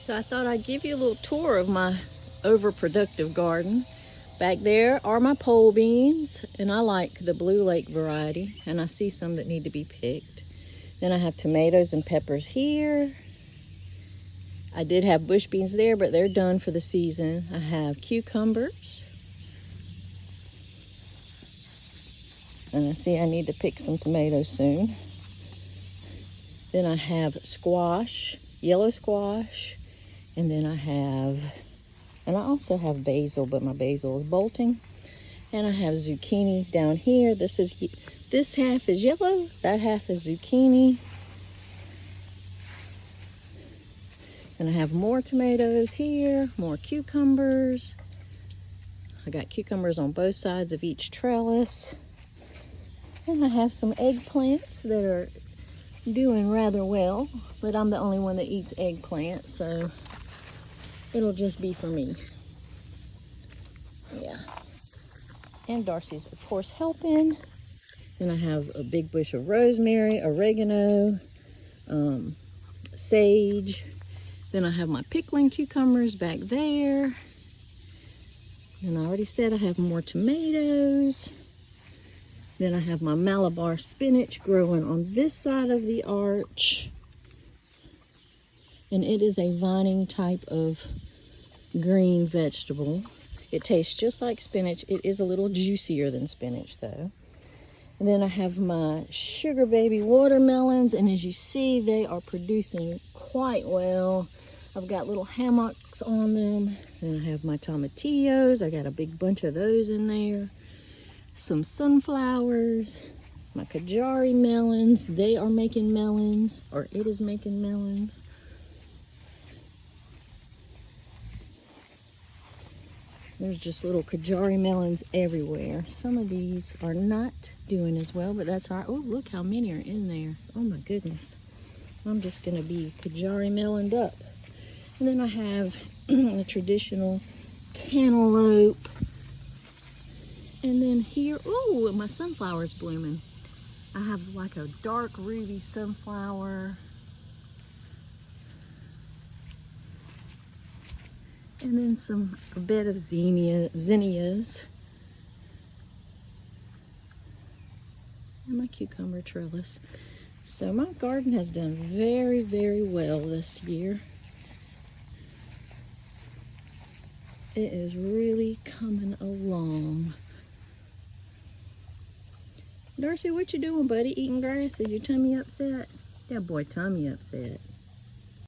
So I thought I'd give you a little tour of my overproductive garden. Back there are my pole beans, and I like the Blue Lake variety, and I see some that need to be picked. Then I have tomatoes and peppers here. I did have bush beans there, but they're done for the season. I have cucumbers. And I see I need to pick some tomatoes soon. Then I have squash, yellow squash, and then I also have basil, but my basil is bolting. And I have zucchini down here. This half is yellow, that half is zucchini. And I have more tomatoes here, more cucumbers. I got cucumbers on both sides of each trellis. And I have some eggplants that are doing rather well, but I'm the only one that eats eggplant, so it'll just be for me. Yeah. And Darcy's, of course, helping. Then I have a big bush of rosemary, oregano, sage. Then I have my pickling cucumbers back there. And I already said I have more tomatoes. Then I have my Malabar spinach growing on this side of the arch. And it is a vining type of green vegetable. It tastes just like spinach. It is a little juicier than spinach though. And then I have my sugar baby watermelons, and as you see, they are producing quite well. I've got little hammocks on them. Then I have my tomatillos. I got a big bunch of those in there. Some sunflowers, my Kajari melons. They are making melons, or it is making melons. There's just little Kajari melons everywhere. Some of these are not doing as well, but that's all right. Oh, look how many are in there. Oh my goodness. I'm just gonna be Kajari meloned up. And then I have the traditional cantaloupe. And then here, oh, my sunflower's blooming. I have like a dark ruby sunflower. And then a bed of zinnias. And my cucumber trellis. So my garden has done very, very well this year. It is really coming along. Darcy, what you doing, buddy? Eating grass? Is your tummy upset? Yeah, boy, tummy upset.